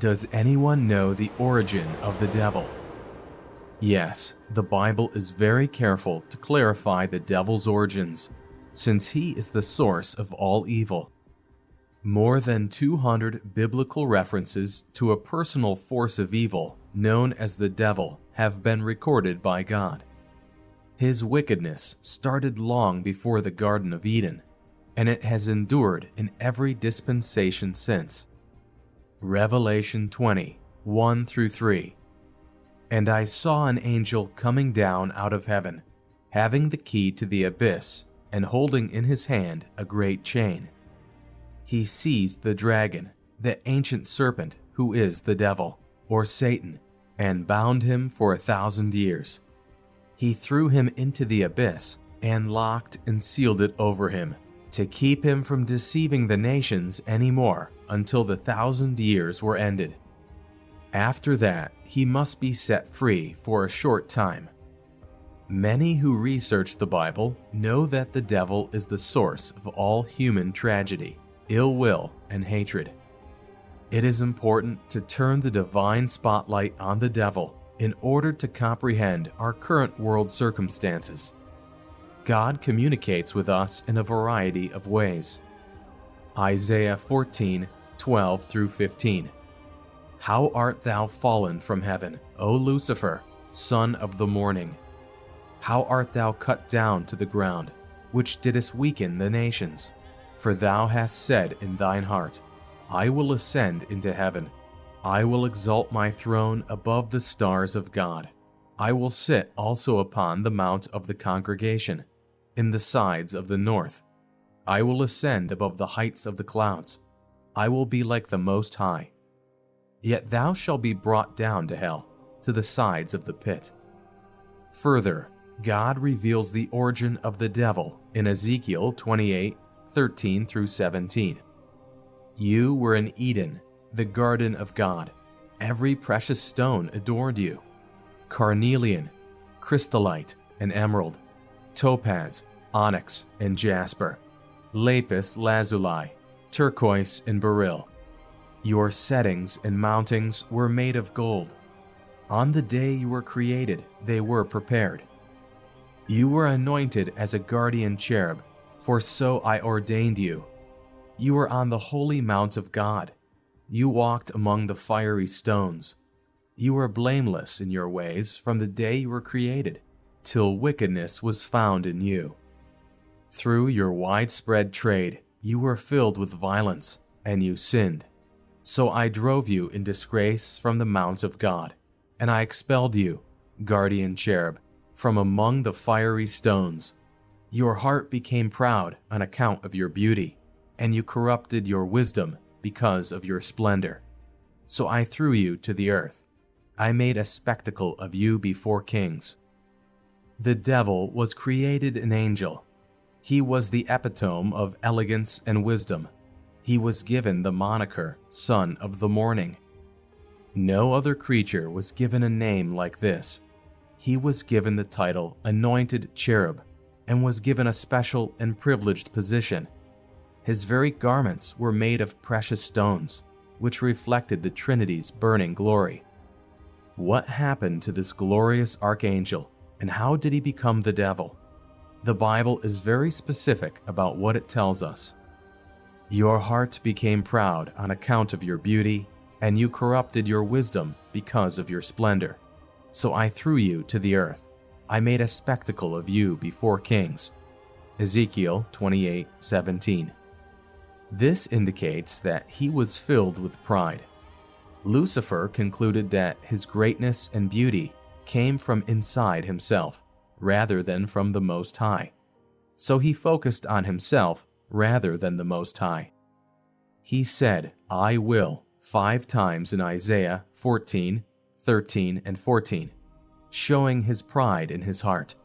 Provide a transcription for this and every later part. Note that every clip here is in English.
Does anyone know the origin of the devil? Yes, the Bible is very careful to clarify the devil's origins, since he is the source of all evil. More than 200 biblical references to a personal force of evil known as the devil have been recorded by God. His wickedness started long before the Garden of Eden, and it has endured in every dispensation since. Revelation 20, 1-3. And I saw an angel coming down out of heaven, having the key to the abyss, and holding in his hand a great chain. He seized the dragon, the ancient serpent who is the devil, or Satan, and bound him for 1,000 years. He threw him into the abyss and locked and sealed it over him, to keep him from deceiving the nations anymore until the 1,000 years were ended. After that, he must be set free for a short time. Many who research the Bible know that the devil is the source of all human tragedy, ill will, and hatred. It is important to turn the divine spotlight on the devil in order to comprehend our current world circumstances. God communicates with us in a variety of ways. Isaiah 14, 12-15. How art thou fallen from heaven, O Lucifer, son of the morning? How art thou cut down to the ground, which didst weaken the nations? For thou hast said in thine heart, I will ascend into heaven. I will exalt my throne above the stars of God. I will sit also upon the mount of the congregation, in the sides of the north. I will ascend above the heights of the clouds. I will be like the Most High. Yet thou shalt be brought down to hell, to the sides of the pit. Further, God reveals the origin of the devil in Ezekiel 28, 13-17. You were in Eden, the garden of God. Every precious stone adored you: carnelian, chrysolite, and emerald, topaz, onyx, and jasper, lapis lazuli, turquoise, and beryl. Your settings and mountings were made of gold. On the day you were created, they were prepared. You were anointed as a guardian cherub, for so I ordained you. You were on the holy mount of God. You walked among the fiery stones. You were blameless in your ways from the day you were created, till wickedness was found in you. Through your widespread trade, you were filled with violence, and you sinned. So I drove you in disgrace from the mount of God, and I expelled you, guardian cherub, from among the fiery stones. Your heart became proud on account of your beauty, and you corrupted your wisdom because of your splendor. So I threw you to the earth. I made a spectacle of you before kings. The devil was created an angel. He was the epitome of elegance and wisdom. He was given the moniker Son of the Morning. No other creature was given a name like this. He was given the title Anointed Cherub and was given a special and privileged position. His very garments were made of precious stones, which reflected the Trinity's burning glory. What happened to this glorious archangel, and how did he become the devil? The Bible is very specific about what it tells us. Your heart became proud on account of your beauty, and you corrupted your wisdom because of your splendor. So I threw you to the earth. I made a spectacle of you before kings. Ezekiel 28:17. This indicates that he was filled with pride. Lucifer concluded that his greatness and beauty came from inside himself, rather than from the Most High. So he focused on himself rather than the Most High. He said, I will, 5 times in Isaiah 14, 13, and 14, showing his pride in his heart.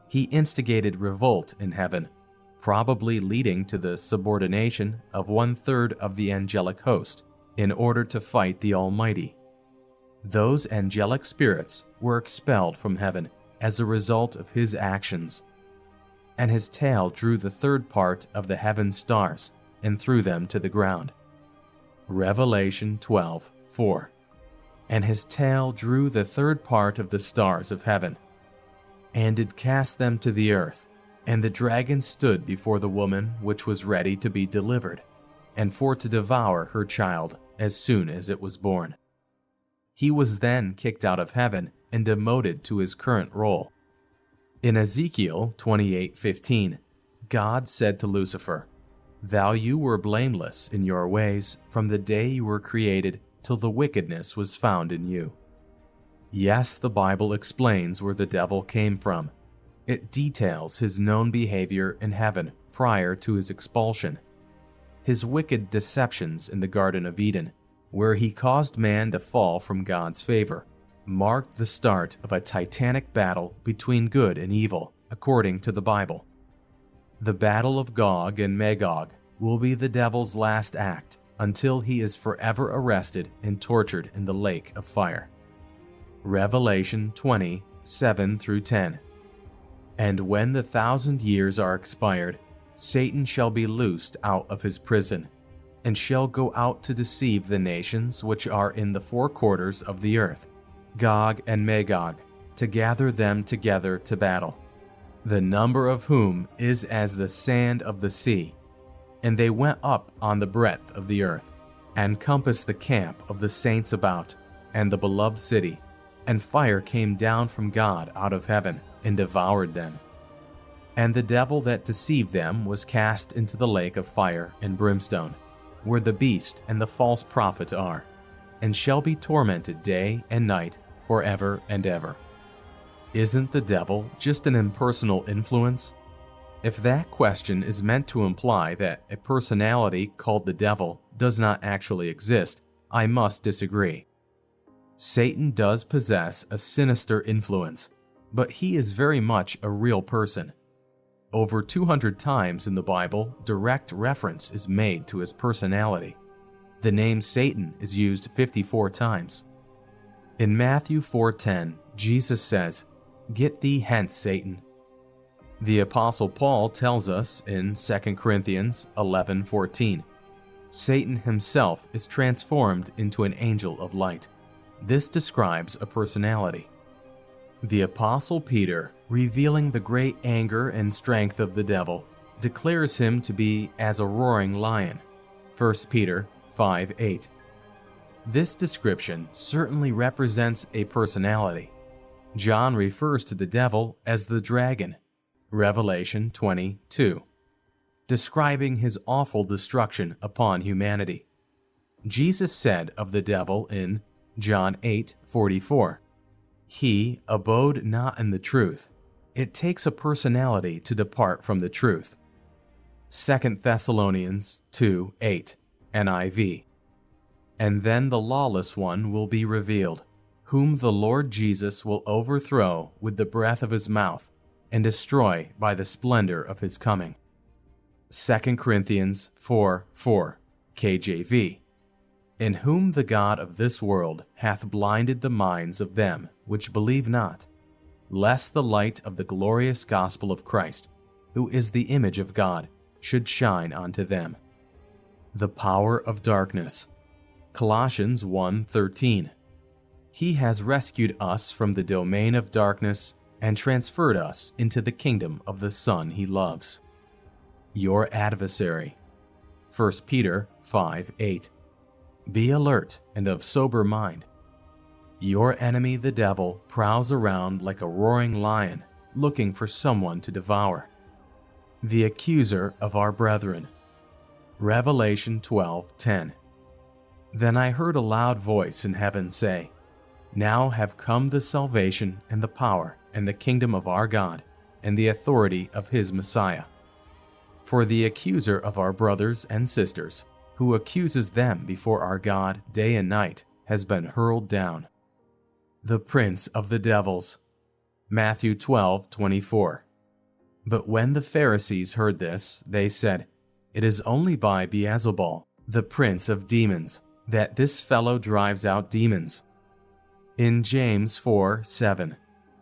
He instigated revolt in heaven, probably leading to the subordination of 1/3 of the angelic host in order to fight the Almighty. Those angelic spirits were expelled from heaven as a result of his actions, and his tail drew the 3rd part of the heaven stars and threw them to the ground. Revelation 12, 4. And his tail drew the third part of the stars of heaven, and did cast them to the earth. And the dragon stood before the woman which was ready to be delivered, and for to devour her child as soon as it was born. He was then kicked out of heaven and demoted to his current role. In Ezekiel 28:15, God said to Lucifer, "Thou you were blameless in your ways from the day you were created till the wickedness was found in you." Yes, the Bible explains where the devil came from. It details his known behavior in heaven prior to his expulsion. His wicked deceptions in the Garden of Eden, where he caused man to fall from God's favor, marked the start of a titanic battle between good and evil, according to the Bible. The battle of Gog and Magog will be the devil's last act until he is forever arrested and tortured in the lake of fire. Revelation 20:7-10. And when the 1,000 years are expired, Satan shall be loosed out of his prison, and shall go out to deceive the nations which are in the four quarters of the earth, Gog and Magog, to gather them together to battle, the number of whom is as the sand of the sea. And they went up on the breadth of the earth, and compassed the camp of the saints about, and the beloved city. And fire came down from God out of heaven, and devoured them. And the devil that deceived them was cast into the lake of fire and brimstone, where the beast and the false prophet are, and shall be tormented day and night forever and ever. Isn't the devil just an impersonal influence? If that question is meant to imply that a personality called the devil does not actually exist, I must disagree. Satan does possess a sinister influence, but he is very much a real person. Over 200 times in the Bible, direct reference is made to his personality. The name Satan is used 54 times. In Matthew 4:10, Jesus says, "Get thee hence, Satan." The Apostle Paul tells us in 2 Corinthians 11:14, Satan himself is transformed into an angel of light. This describes a personality. The Apostle Peter, revealing the great anger and strength of the devil, declares him to be as a roaring lion. 1 Peter 5:8. This description certainly represents a personality. John refers to the devil as the dragon, Revelation 20:2, describing his awful destruction upon humanity. Jesus said of the devil in John 8:44, "He abode not in the truth." It takes a personality to depart from the truth. 2 Thessalonians 2:8, NIV. And then the lawless one will be revealed, whom the Lord Jesus will overthrow with the breath of his mouth, and destroy by the splendor of his coming. 2 Corinthians 4:4, KJV. In whom the God of this world hath blinded the minds of them which believe not, lest the light of the glorious gospel of Christ, who is the image of God, should shine unto them. The power of darkness. Colossians 1:13. He has rescued us from the domain of darkness and transferred us into the kingdom of the Son he loves. Your adversary. 1 Peter 5:8. Be alert and of sober mind. Your enemy, the devil, prowls around like a roaring lion, looking for someone to devour. The accuser of our brethren. Revelation 12:10. Then I heard a loud voice in heaven say, Now have come the salvation and the power and the kingdom of our God and the authority of his Messiah. For the accuser of our brothers and sisters, who accuses them before our God day and night, has been hurled down. The prince of the devils. Matthew 12:24. But when the Pharisees heard this, they said, It is only by Beelzebul, the prince of demons, that this fellow drives out demons. In James 4:7,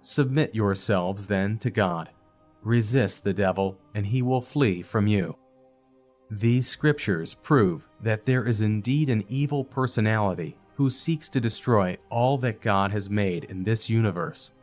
Submit yourselves then to God. Resist the devil, and he will flee from you. These scriptures prove that there is indeed an evil personality who seeks to destroy all that God has made in this universe.